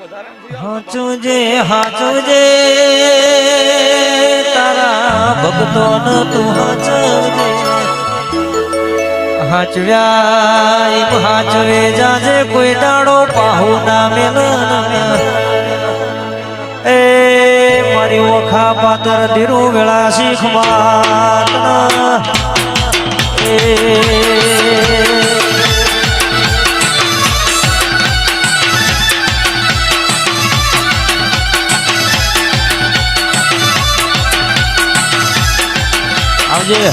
હાચુજે હાચુજે તારા ભક્તોને તું હાચવજે હાચવ્યા હાચવે જાજે કોઈ દાડો પાહુ ના મેલન એ મારી ઓખા પાતર ધીરુ વેળા શીખ માત આવજે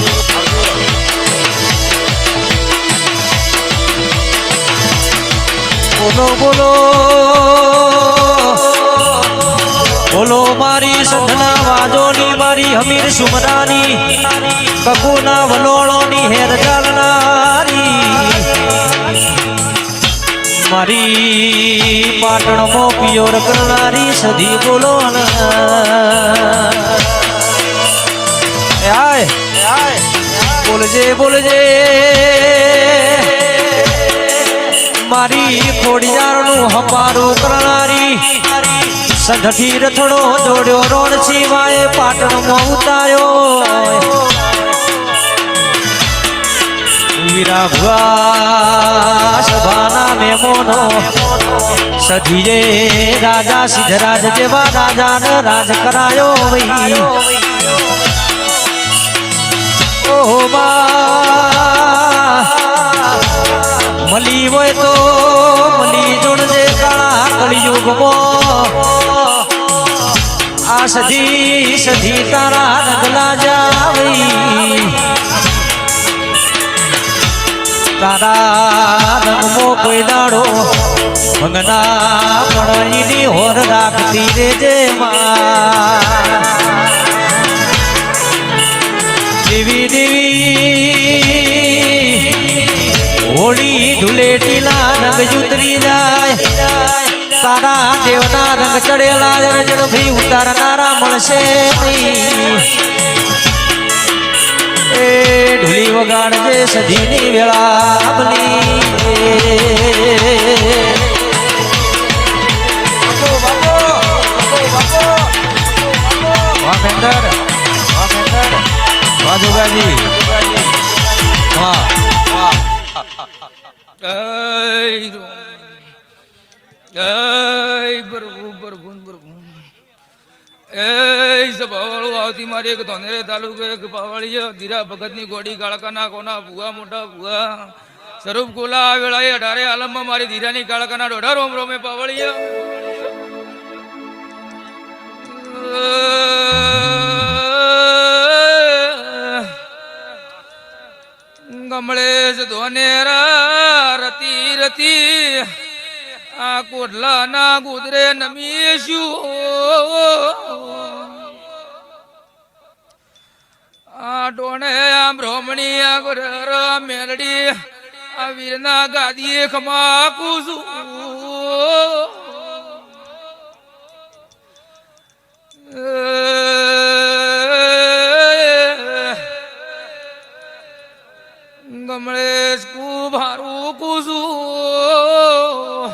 બોલો બોલો બોલો મારી સધના વાજોની મારી હમીર સુમરાની કકુના વલોળોની હેર ચાલનારી મારી પાટણમાં પિયોર કરનારી સધી બોલો બોલજે બોલજે મારી ખોડિયારનું હપારું કરનારી સંઘથી રથડો દોડ્યો રોણ સિવાય પાટણમાં ઉતાર્યો વીરા ભુવા સભાના મેમોનો સધીએ રાજા સિદ્ધરાજ જેવા રાજાને રાજ કરાયો વઈ ઓહો મલી હોય તો મલી જોડજે કાળા કળિયુગમાં આ સધી સધી તારા રંગલા જાવી તારા રંગમો કોઈ દાડો ભંગના પણની હોર રાખતી રેજે દેવી દેવી હોળી ધૂળેટીના રંગ ઉતરી જાય તારા દેવના રંગ ચડેલા રજણભી ઉતારનારા મળશે એ ઢોલી વગાડજે સધીની વેળા બની જોગાજી વાહ આવતી મારી એક ધોનેરે તાલુકે એક પાવાળી ધીરા ભગત ની ગોડી કાળકાના કોના ભુવા મોટા ભુવા સ્વરૂપ કોલા વેળાએ 18 આલમમાં મારી ધીરાની કાળકાના દોઢા રોમ રોમે પાવાળી ગમળેશ ધોનેરા રતી રતી આ કોટલા ના ગુદરે નમીશું આ ડોણે આ બ્રહ્મણી આ ગોર મેલડી આ વીરના ગાદીએ ખમાકું છું ગમળેશ ખૂબ હારું કુસું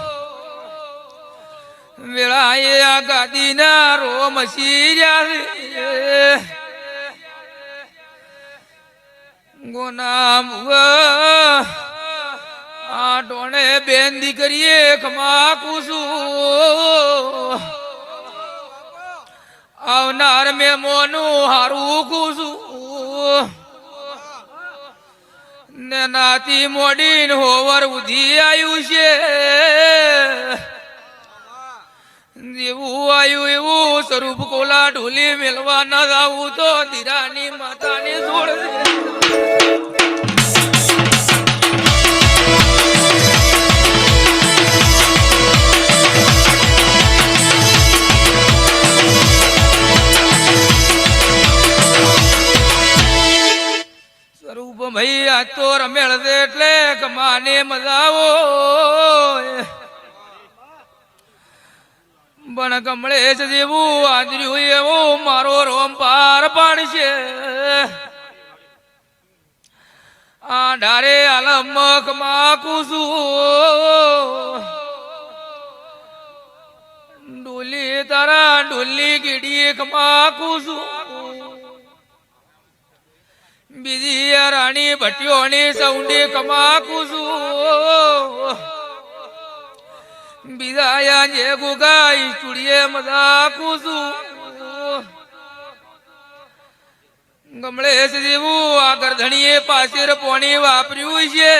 વેળાએ આ ગાદીના રોમ શીર્યા ગોનામ આ ટોણે બેન દીકરીએ ખમા કુસું આવનાર મેં મોનું હારું કુસું ને નાતી મોડીન હોવર ઉધી આવ્યું છે જેવું આવ્યું એવું સ્વરૂપ કોલા ઢોલી મેળવા ન આવું તો ધીરાની માતાની છોડ ભાઈ આ તો રમેળ દે એટલે કમાને મજા આવો પણ કમળેશ જેવું આદર્યું એવું મારો રોમ પાર પાડશે આ ડારે આલમ કમા કુસું ડુલ્લી તારા ડુલ્લી કીડી કમાકું છું બીજી આ રાણી ભટ્ટીઓની સૌંડી કમાકું છું બીજા યા જે ગુગાઈ ચુડીએ મજાકું છું ગમળેશ જેવું આ ગરધણીએ પાછળ પોણી વાપર્યું છે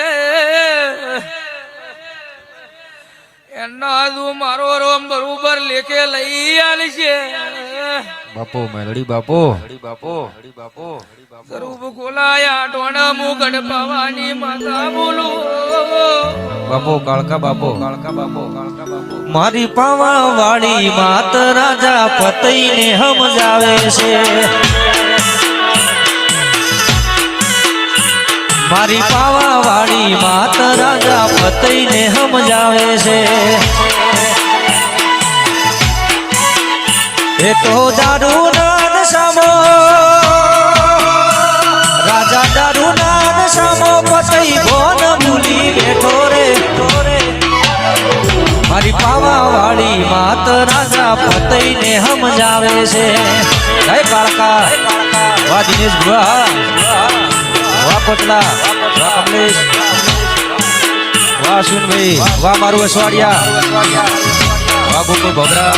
એના હજુ મારો રોમ બરોબર લેખે લઈ આલી છે બાપો મેલડી બાપો સ્વરૂપ ખોલાયા ટોણા મુગડ પાવાની માતા બોલો બાપો મારી પાવા વાળી માત રાજા પતઈને સમજાવે છે મારી પાવા વાળી માત રાજા પતઈને સમજાવે છે એ તો દારૂ નાદ સામો રાજા દારૂ નાદ સામો પતઈ ભોન ભૂલી બેઠો રે મારી પાવા વાળી માત રાજા પતઈને સમજાવે છે જય કાળકા વાહ દિનેશ ભુવા વાહ કોટલા વાહ કમલેશ વાહ સુનભાઈ વાહ મારું અસવાડિયા વાહ ગોકુળ ભોગરા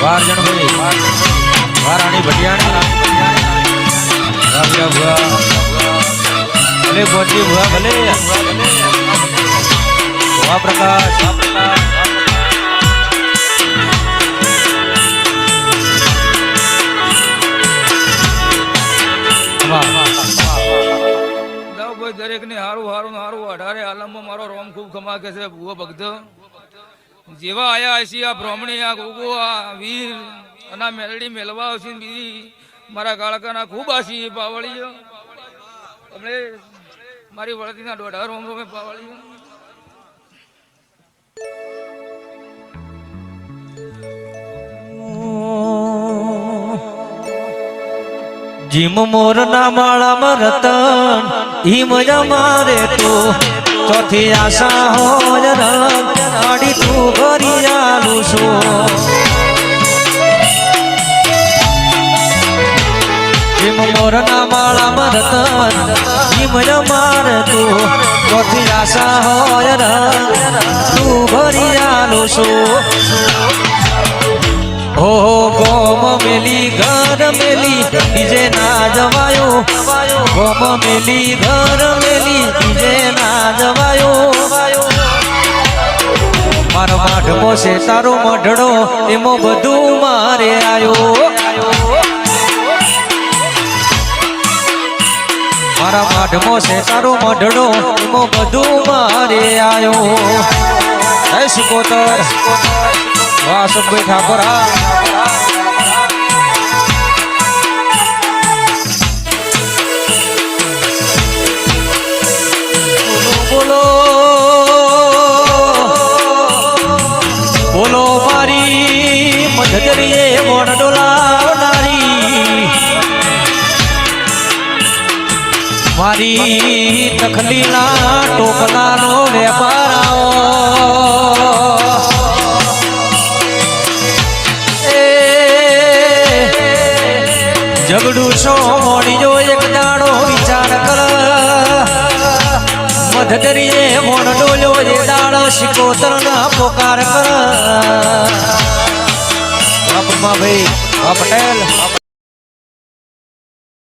વાહ અર્જણભાઈ વાહ રાણી ભટિયાણી વાહ વીરા ભુવા ભલે ગોજી ભુવા ભલે વાહ પ્રકાશ દરેક ને હારું હારું હારું 18 આલમમાં મારો રોમ ખૂબ ખમા કે છે ભૂવો ભક્ત જેવા આયા હશે આ બ્રાહ્મણી આ ગોગો આ વીર અને મેલડી મેલવા આવશે બીજી મારા ગાળકાના ખૂબ આશી પાવળીઓ તમને મારી વળતીના 18 રોમ રોમે પાવળીઓ જીમ મોર ના માળામાં રતન હિમ મારે તું ચોથી આશા હોય રંગ નાડી તું ભરી આલું છું જીમ મોર ના માળામાં રતન હિમ મારે તું ચોથી આશા હોય રંગ તું ભરી આલું છું હો ગોમ મેલી ઘર મેલી બીજે ના જવાયો ગોમ મેલી ઘર મેલી બીજે ના જવાયો મારો માઢમો છે તારો મઢડો એમો બધું મારે આયો મારા માઢમો છે તારો મઢડો એમો બધું મારે આયો જય સુકોતર વાહ સુખભાઈ ઠાકોર બોલો બોલો મારી મધદરીએ મોણ ડોલાવનારી મારી તખલીના ટોપલાનો વેપાર આવો ઝઘડું છો મોડી જો એક દાડો વિચાર કર મધદરીએ મોણ ડોલ્યો એ દાડો શિકોતર ના પોકાર કર ભાઈ પટેલ